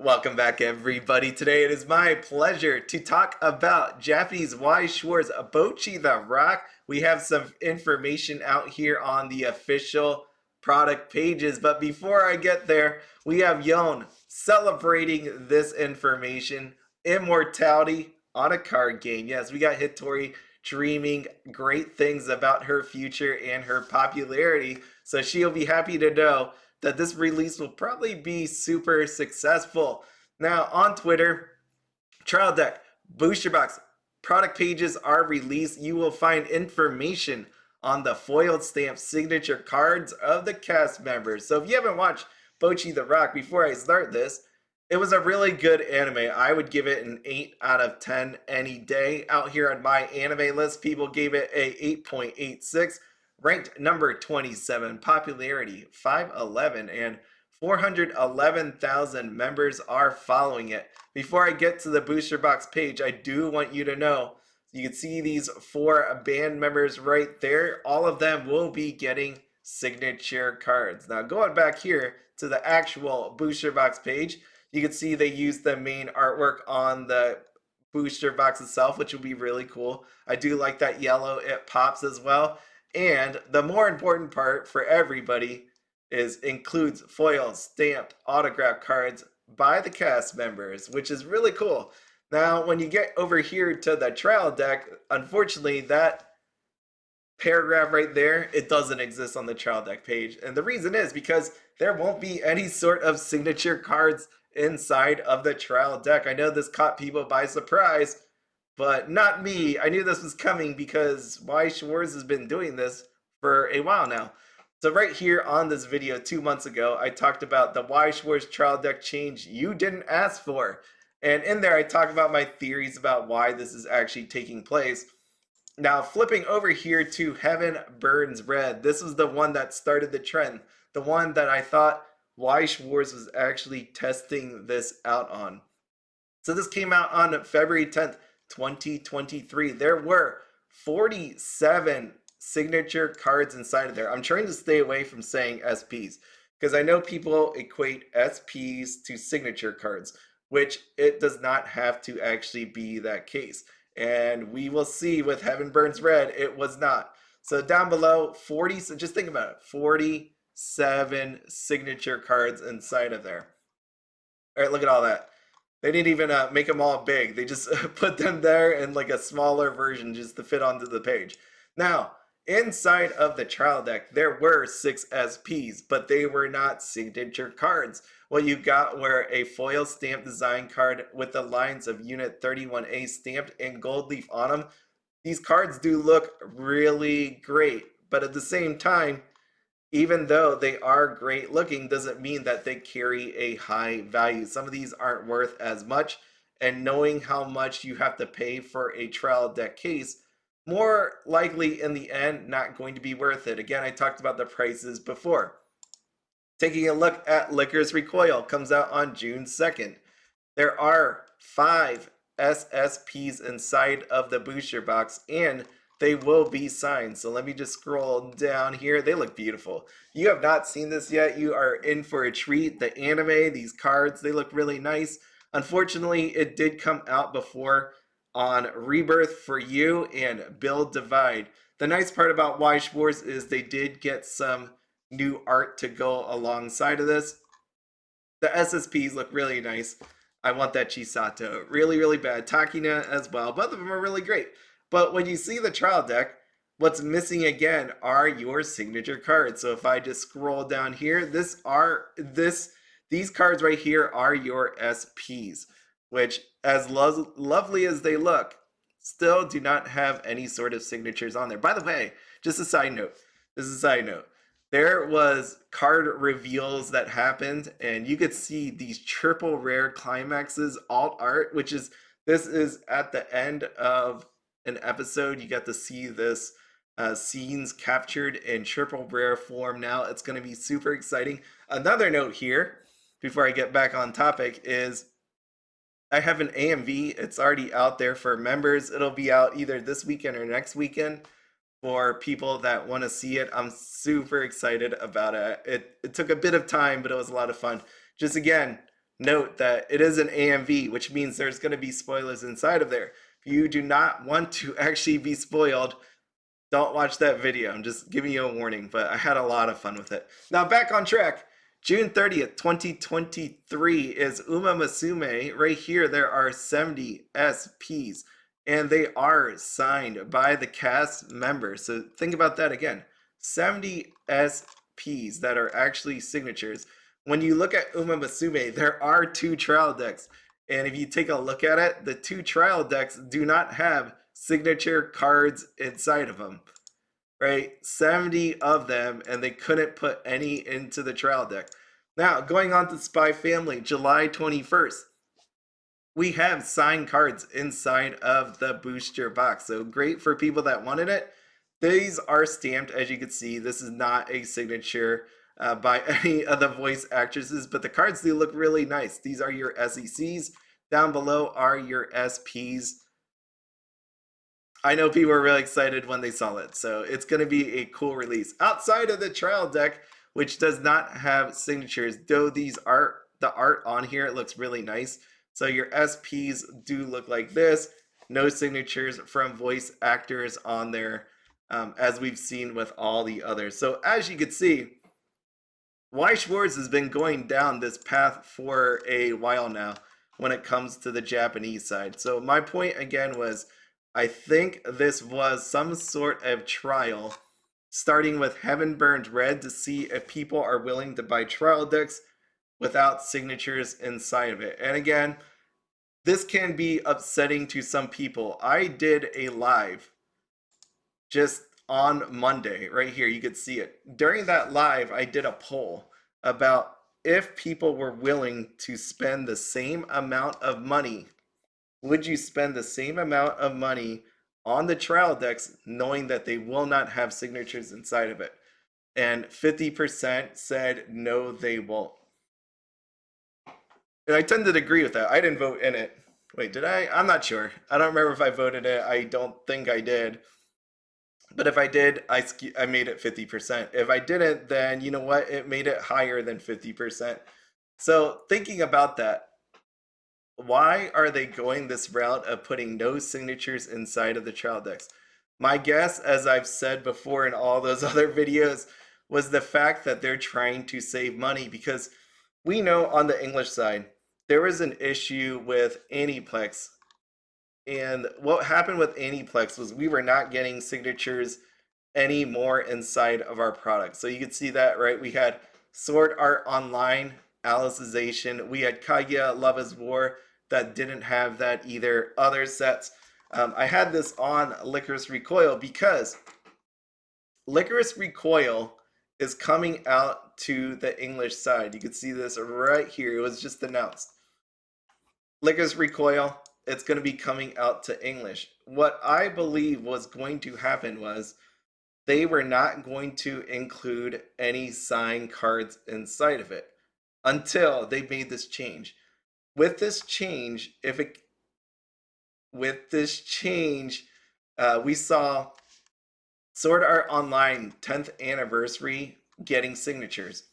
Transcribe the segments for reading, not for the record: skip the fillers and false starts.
Welcome back, everybody. Today it is my pleasure to talk about Japanese Weiss Schwarz Bocchi The Rock. We have some information out here on the official product pages, but before I get there, we have Yon celebrating this information. Immortality on a card game. Yes, we got Hitori dreaming great things about her future and her popularity, so she'll be happy to know that this release will probably be super successful. Now, on Twitter, Trial Deck, Booster Box, product pages are released. You will find information on the foiled stamp signature cards of the cast members. So if you haven't watched Bocchi The Rock before I start this, it was a really good anime. I would give it an 8 out of 10 any day. Out here on my anime list, people gave it a 8.86. Ranked number 27, popularity 511, and 411,000 members are following it. Before I get to the booster box page, I do want you to know, you can see these 4 band members right there. All of them will be getting signature cards. Now going back here to the actual booster box page, you can see they use the main artwork on the booster box itself, which will be really cool. I do like that yellow, it pops as well. And the more important part for everybody includes foils, stamped, autograph cards by the cast members, which is really cool. Now, when you get over here to the trial deck, unfortunately, that paragraph right there, it doesn't exist on the trial deck page. And the reason is because there won't be any sort of signature cards inside of the trial deck. I know this caught people by surprise, but not me. I knew this was coming because Weiss Schwarz has been doing this for a while now. So right here on this video 2 months ago, I talked about the Weiss Schwarz trial deck change you didn't ask for. And in there, I talk about my theories about why this is actually taking place. Now, flipping over here to Heaven Burns Red, this was the one that started the trend. The one that I thought Weiss Schwarz was actually testing this out on. So this came out on February 10th, 2023. There were 47 signature cards inside of there. I'm trying to stay away from saying SPs because I know people equate SPs to signature cards, which it does not have to actually be that case. And we will see with Heaven Burns Red, it was not. So down below, 40, so just think about it, 47 signature cards inside of there. All right, look at all that. They didn't even make them all big. They just put them there in like a smaller version just to fit onto the page. Now, inside of the trial deck, there were 6 SPs, but they were not signature cards. What you got were a foil stamp design card with the lines of Unit 31A stamped in gold leaf on them. These cards do look really great, but at the same time, even though they are great looking, doesn't mean that they carry a high value. Some of these aren't worth as much, and knowing how much you have to pay for a trial deck case, more likely in the end, not going to be worth it. Again, I talked about the prices before. Taking a look at Lycoris Recoil, comes out on June 2nd. There are 5 SSPs inside of the booster box, and they will be signed. So let me just scroll down here. They look beautiful. You have not seen this yet, you are in for a treat. The anime, these cards, they look really nice. Unfortunately, it did come out before on Rebirth for You and Build Divide. The nice part about Weiss Schwarz is they did get some new art to go alongside of this. The SSPs look really nice. I want that Chisato. Really, really bad. Takina as well. Both of them are really great. But when you see the trial deck, what's missing again are your signature cards. So if I just scroll down here, these cards right here are your SPs, which as lovely as they look, still do not have any sort of signatures on there. By the way, just a side note. This is a side note. There was card reveals that happened, and you could see these triple rare climaxes alt art, this is at the end of an episode. You get to see this scenes captured in triple rare form. Now it's going to be super exciting. Another note here, before I get back on topic, is I have an AMV. It's already out there for members. It'll be out either this weekend or next weekend for people that want to see it. I'm super excited about it. It took a bit of time, but it was a lot of fun. Just again, note that it is an AMV, which means there's going to be spoilers inside of there. If you do not want to actually be spoiled, don't watch that video. I'm just giving you a warning, but I had a lot of fun with it. Now back on track. June 30th, 2023 is Uma Musume. Right here, there are 70 SPs, and they are signed by the cast members. So think about that again. 70 SPs that are actually signatures. When you look at Uma Musume, there are 2 trial decks. And if you take a look at it, the 2 trial decks do not have signature cards inside of them, right? 70 of them, and they couldn't put any into the trial deck. Now, going on to Spy Family, July 21st, we have signed cards inside of the booster box. So great for people that wanted it. These are stamped, as you can see. This is not a signature by any of the voice actresses, but the cards do look really nice. These are your SECs. Down below are your SPs. I know people were really excited when they saw it, so it's going to be a cool release. Outside of the trial deck, which does not have signatures, though the art on here, it looks really nice. So your SPs do look like this. No signatures from voice actors on there, as we've seen with all the others. So as you can see, Weiss Schwarz has been going down this path for a while now when it comes to the Japanese side. So my point again was, I think this was some sort of trial, starting with Heaven Burns Red, to see if people are willing to buy trial decks without signatures inside of it. And again, this can be upsetting to some people. I did a live just on Monday, right here, you could see it. During that live, I did a poll about if people were willing to spend the same amount of money. Would you spend the same amount of money on the trial decks knowing that they will not have signatures inside of it? And 50% said no, they won't. And I tend to agree with that. I didn't vote in it. Wait, did I? I'm not sure. I don't remember if I voted it. I don't think I did. But if I did, I made it 50%. If I didn't, then you know what? It made it higher than 50%. So thinking about that, why are they going this route of putting no signatures inside of the trial decks? My guess, as I've said before in all those other videos, was the fact that they're trying to save money, because we know on the English side, there was an issue with Aniplex. And what happened with Aniplex was we were not getting signatures anymore inside of our product. So you can see that, right? We had Sword Art Online, Alicization. We had Kaguya Love is War that didn't have that either. Other sets. I had this on Lycoris Recoil because Lycoris Recoil is coming out to the English side. You can see this right here. It was just announced. Lycoris Recoil, it's going to be coming out to English. What I believe was going to happen was they were not going to include any signed cards inside of it until they made this change. With this change, we saw Sword Art Online 10th anniversary getting signatures.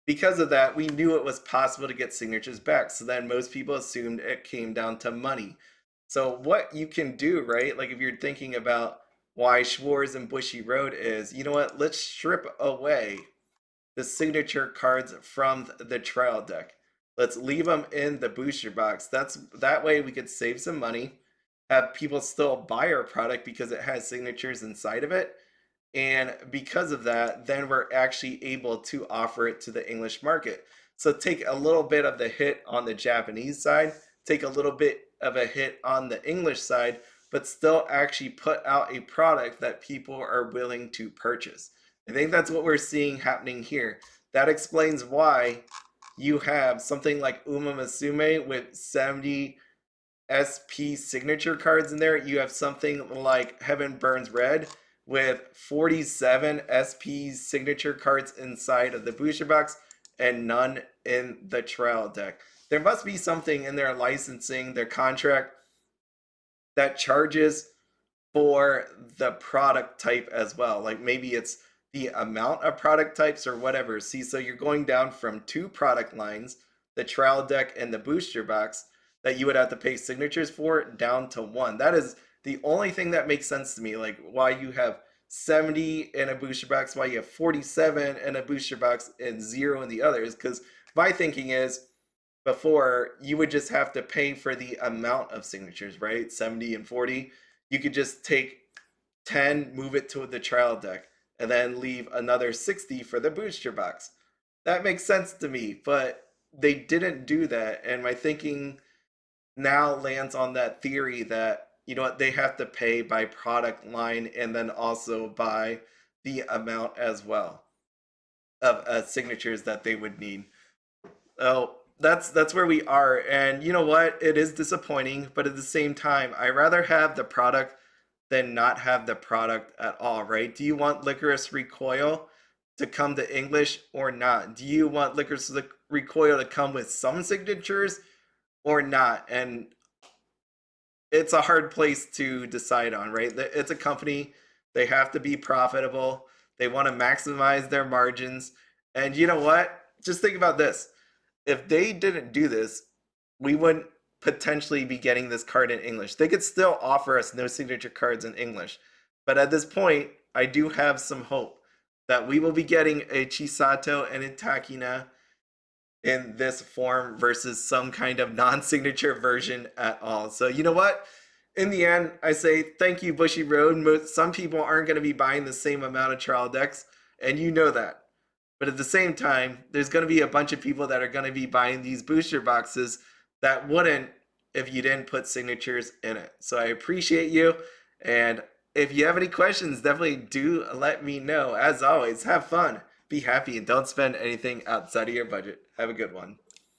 Because of that, we knew it was possible to get signatures back. So then most people assumed it came down to money. So what you can do, right? Like if you're thinking about why Schwarz and Bushiroad is, you know what? Let's strip away the signature cards from the trial deck. Let's leave them in the booster box. That way we could save some money, have people still buy our product because it has signatures inside of it. And because of that, then we're actually able to offer it to the English market. So take a little bit of the hit on the Japanese side, take a little bit of a hit on the English side, but still actually put out a product that people are willing to purchase. I think that's what we're seeing happening here. That explains why you have something like Uma Musume with 70 SP signature cards in there. You have something like Heaven Burns Red with 47 SP signature cards inside of the booster box and none in the trial deck. There must be something in their licensing, their contract, that charges for the product type as well. Like maybe it's the amount of product types or whatever. See, so you're going down from 2 product lines the trial deck and the booster box that you would have to pay signatures for down to one. That is the only thing that makes sense to me. Like why you have 70 in a booster box, why you have 47 in a booster box and 0 in the others. Because my thinking is before you would just have to pay for the amount of signatures, right? 70 and 40. You could just take 10, move it to the trial deck, and then leave another 60 for the booster box. That makes sense to me, but they didn't do that. And my thinking now lands on that theory that, you know what, they have to pay by product line and then also by the amount as well of signatures that they would need. Oh, that's where we are. And you know what? It is disappointing, but at the same time, I rather have the product than not have the product at all, right? Do you want Lycoris Recoil to come to English or not? Do you want Lycoris Recoil to come with some signatures or not? And it's a hard place to decide on, right? It's a company, they have to be profitable, they want to maximize their margins. And you know what? Just think about this. If they didn't do this, we wouldn't potentially be getting this card in English. They could still offer us no signature cards in English. But at this point, I do have some hope that we will be getting a Chisato and a Takina in this form versus some kind of non-signature version at all. So you know what? In the end, I say thank you, Bushiroad. Some people aren't going to be buying the same amount of trial decks, and you know that. But at the same time, there's going to be a bunch of people that are going to be buying these booster boxes that wouldn't if you didn't put signatures in it. So I appreciate you. And if you have any questions, definitely do let me know. As always, have fun, be happy, and don't spend anything outside of your budget. Have a good one.